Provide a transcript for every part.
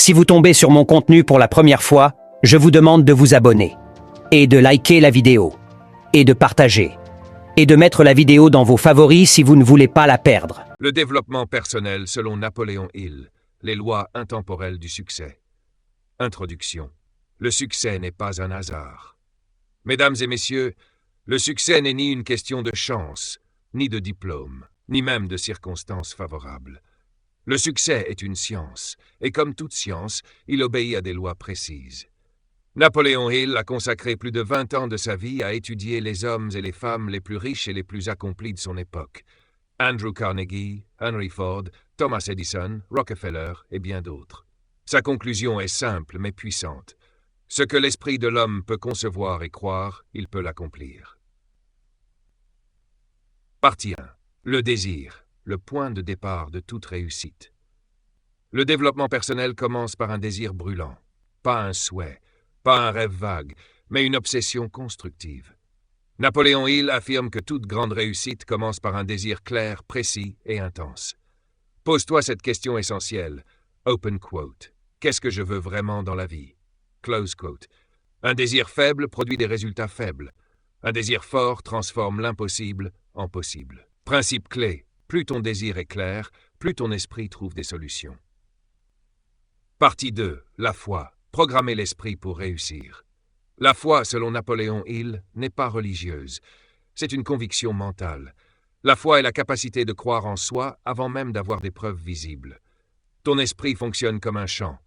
Si vous tombez sur mon contenu pour la première fois, je vous demande de vous abonner, et de liker la vidéo, et de partager, et de mettre la vidéo dans vos favoris si vous ne voulez pas la perdre. Le développement personnel selon Napoléon Hill, les lois intemporelles du succès. Introduction. Le succès n'est pas un hasard. Mesdames et messieurs, le succès n'est ni une question de chance, ni de diplôme, ni même de circonstances favorables. Le succès est une science, et comme toute science, il obéit à des lois précises. Napoléon Hill a consacré plus de 20 ans de sa vie à étudier les hommes et les femmes les plus riches et les plus accomplis de son époque. Andrew Carnegie, Henry Ford, Thomas Edison, Rockefeller et bien d'autres. Sa conclusion est simple mais puissante. Ce que l'esprit de l'homme peut concevoir et croire, il peut l'accomplir. Partie 1. Le désir, le point de départ de toute réussite. Le développement personnel commence par un désir brûlant, pas un souhait, pas un rêve vague, mais une obsession constructive. Napoléon Hill affirme que toute grande réussite commence par un désir clair, précis et intense. Pose-toi cette question essentielle. Open quote. Qu'est-ce que je veux vraiment dans la vie? Close quote. Un désir faible produit des résultats faibles. Un désir fort transforme l'impossible en possible. Principe clé. Plus ton désir est clair, plus ton esprit trouve des solutions. Partie 2. La foi. Programmer l'esprit pour réussir. La foi, selon Napoléon Hill, n'est pas religieuse. C'est une conviction mentale. La foi est la capacité de croire en soi avant même d'avoir des preuves visibles. Ton esprit fonctionne comme un champ.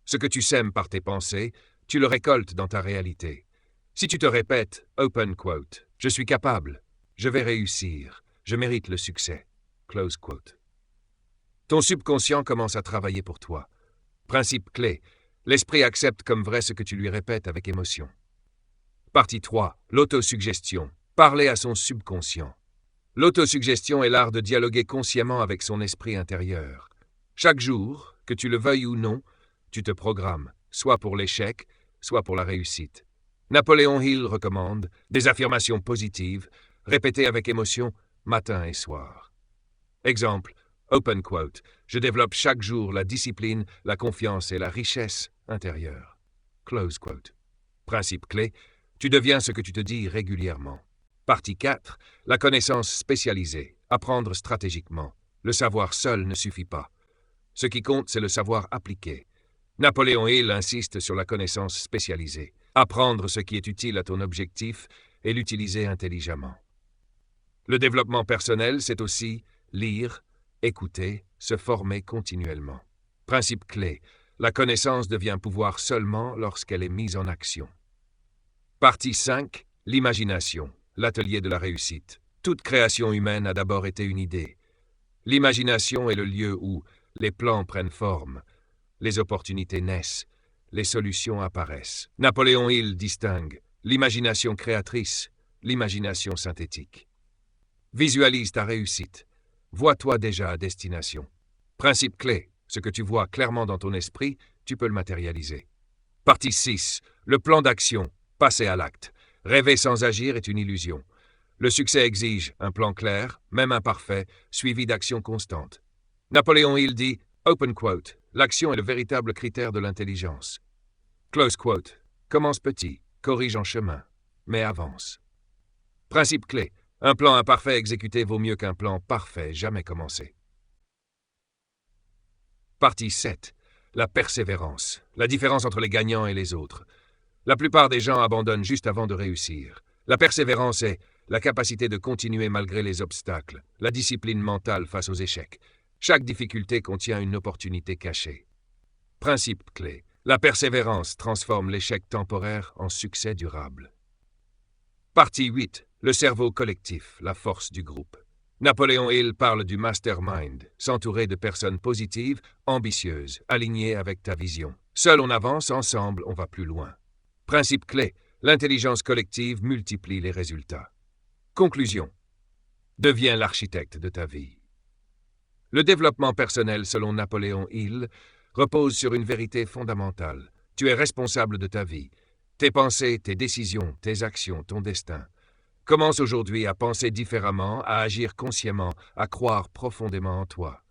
Ce que tu sèmes par tes pensées, tu le récoltes dans ta réalité. Si tu te répètes, open quote, « Je suis capable, je vais réussir, je mérite le succès », close quote. Ton subconscient commence à travailler pour toi. Principe clé, l'esprit accepte comme vrai ce que tu lui répètes avec émotion. Partie 3. L'autosuggestion. Parler à son subconscient. L'autosuggestion est l'art de dialoguer consciemment avec son esprit intérieur. Chaque jour, que tu le veuilles ou non, tu te programmes, soit pour l'échec, soit pour la réussite. Napoléon Hill recommande des affirmations positives, répétées avec émotion, matin et soir. Exemple, open quote, « Je développe chaque jour la discipline, la confiance et la richesse intérieure ». Close quote. Principe clé, tu deviens ce que tu te dis régulièrement. Partie 4. La connaissance spécialisée. Apprendre stratégiquement. Le savoir seul ne suffit pas. Ce qui compte, c'est le savoir appliqué. Napoléon Hill insiste sur la connaissance spécialisée. Apprendre ce qui est utile à ton objectif et l'utiliser intelligemment. Le développement personnel, c'est aussi lire, écouter, se former continuellement. Principe clé. La connaissance devient pouvoir seulement lorsqu'elle est mise en action. Partie 5. L'imagination, l'atelier de la réussite. Toute création humaine a d'abord été une idée. L'imagination est le lieu où les plans prennent forme, les opportunités naissent, les solutions apparaissent. Napoléon Hill distingue l'imagination créatrice, l'imagination synthétique. Visualise ta réussite. Vois-toi déjà à destination. Principe clé, ce que tu vois clairement dans ton esprit, tu peux le matérialiser. Partie 6. Le plan d'action. Passer à l'acte. Rêver sans agir est une illusion. Le succès exige un plan clair, même imparfait, suivi d'actions constantes. Napoléon Hill dit, open quote, « L'action est le véritable critère de l'intelligence ». Close quote. Commence petit, corrige en chemin, mais avance. Principe clé. Un plan imparfait exécuté vaut mieux qu'un plan parfait jamais commencé. Partie 7. La persévérance. La différence entre les gagnants et les autres. La plupart des gens abandonnent juste avant de réussir. La persévérance est la capacité de continuer malgré les obstacles, la discipline mentale face aux échecs. Chaque difficulté contient une opportunité cachée. Principe clé. La persévérance transforme l'échec temporaire en succès durable. Partie 8. Le cerveau collectif, la force du groupe. Napoléon Hill parle du mastermind, s'entourer de personnes positives, ambitieuses, alignées avec ta vision. Seul on avance, ensemble on va plus loin. Principe clé, l'intelligence collective multiplie les résultats. Conclusion. Deviens l'architecte de ta vie. Le développement personnel, selon Napoléon Hill, repose sur une vérité fondamentale. Tu es responsable de ta vie. Tes pensées, tes décisions, tes actions, ton destin. Commence aujourd'hui à penser différemment, à agir consciemment, à croire profondément en toi.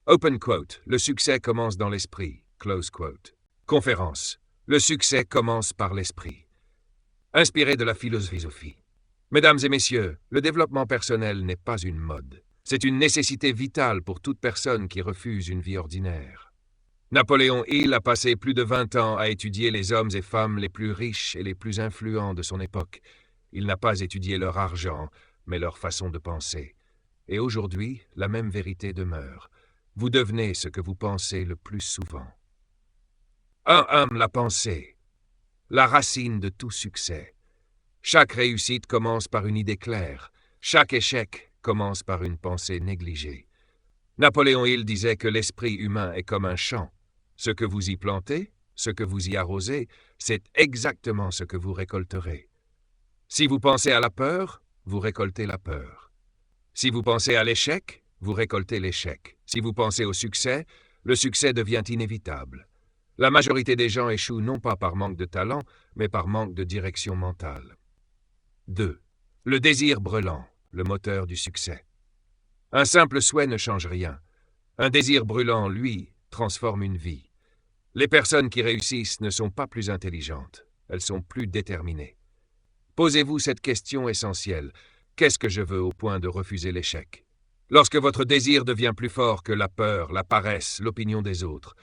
Open quote, le succès commence dans l'esprit. Close quote. Conférence. Le succès commence par l'esprit. Inspiré de la philosophie. Mesdames et messieurs, le développement personnel n'est pas une mode. C'est une nécessité vitale pour toute personne qui refuse une vie ordinaire. Napoléon Hill a passé plus de 20 ans à étudier les hommes et femmes les plus riches et les plus influents de son époque. Il n'a pas étudié leur argent, mais leur façon de penser. Et aujourd'hui, la même vérité demeure. Vous devenez ce que vous pensez le plus souvent. La pensée. La racine de tout succès. Chaque réussite commence par une idée claire. Chaque échec commence par une pensée négligée. Napoléon Hill disait que l'esprit humain est comme un champ. Ce que vous y plantez, ce que vous y arrosez, c'est exactement ce que vous récolterez. Si vous pensez à la peur, vous récoltez la peur. Si vous pensez à l'échec, vous récoltez l'échec. Si vous pensez au succès, le succès devient inévitable. La majorité des gens échouent non pas par manque de talent, mais par manque de direction mentale. 2. Le désir brûlant, le moteur du succès. Un simple souhait ne change rien. Un désir brûlant, lui, transforme une vie. Les personnes qui réussissent ne sont pas plus intelligentes, elles sont plus déterminées. Posez-vous cette question essentielle. Qu'est-ce que je veux au point de refuser l'échec? Lorsque votre désir devient plus fort que la peur, la paresse, l'opinion des autres,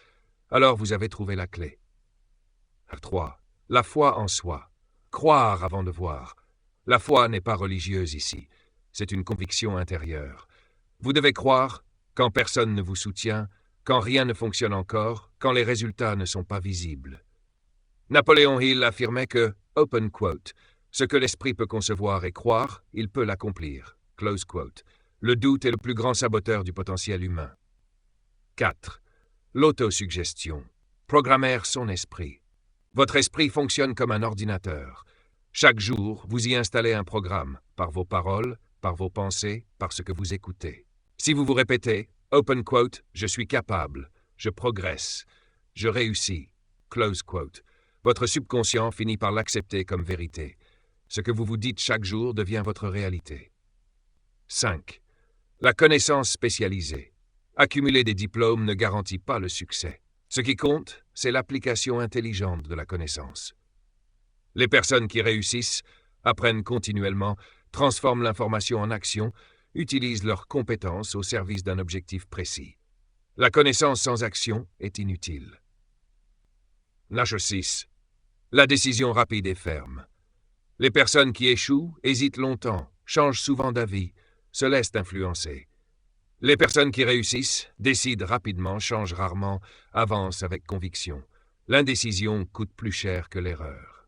alors vous avez trouvé la clé. 3. La foi en soi. Croire avant de voir. La foi n'est pas religieuse ici. C'est une conviction intérieure. Vous devez croire quand personne ne vous soutient, quand rien ne fonctionne encore, quand les résultats ne sont pas visibles. Napoléon Hill affirmait que, open quote, ce que l'esprit peut concevoir et croire, il peut l'accomplir. Close quote. Le doute est le plus grand saboteur du potentiel humain. 4. L'autosuggestion. Programmer son esprit. Votre esprit fonctionne comme un ordinateur. Chaque jour, vous y installez un programme, par vos paroles, par vos pensées, par ce que vous écoutez. Si vous vous répétez, open quote, je suis capable, je progresse, je réussis, close quote, votre subconscient finit par l'accepter comme vérité. Ce que vous vous dites chaque jour devient votre réalité. 5. La connaissance spécialisée. Accumuler des diplômes ne garantit pas le succès. Ce qui compte, c'est l'application intelligente de la connaissance. Les personnes qui réussissent, apprennent continuellement, transforment l'information en action, utilisent leurs compétences au service d'un objectif précis. La connaissance sans action est inutile. 6. La décision rapide et ferme. Les personnes qui échouent hésitent longtemps, changent souvent d'avis, se laissent influencer. Les personnes qui réussissent décident rapidement, changent rarement, avancent avec conviction. L'indécision coûte plus cher que l'erreur.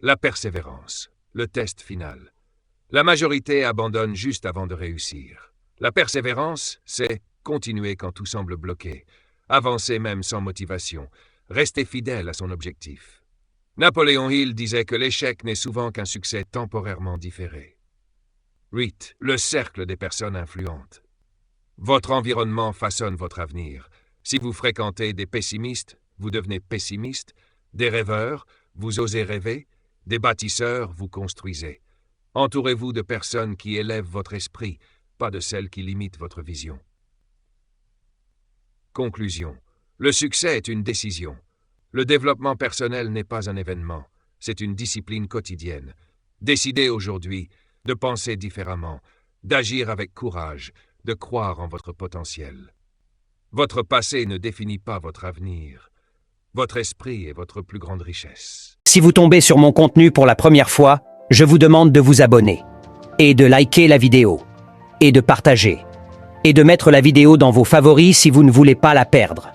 La persévérance, le test final. La majorité abandonne juste avant de réussir. La persévérance, c'est continuer quand tout semble bloqué, avancer même sans motivation, rester fidèle à son objectif. Napoléon Hill disait que l'échec n'est souvent qu'un succès temporairement différé. 8. Le cercle des personnes influentes. Votre environnement façonne votre avenir. Si vous fréquentez des pessimistes, vous devenez pessimiste. Des rêveurs, vous osez rêver. Des bâtisseurs, vous construisez. Entourez-vous de personnes qui élèvent votre esprit, pas de celles qui limitent votre vision. Conclusion. Le succès est une décision. Le développement personnel n'est pas un événement, c'est une discipline quotidienne. Décidez aujourd'hui de penser différemment, d'agir avec courage, de croire en votre potentiel. Votre passé ne définit pas votre avenir. Votre esprit est votre plus grande richesse. Si vous tombez sur mon contenu pour la première fois, je vous demande de vous abonner, et de liker la vidéo, et de partager, et de mettre la vidéo dans vos favoris si vous ne voulez pas la perdre.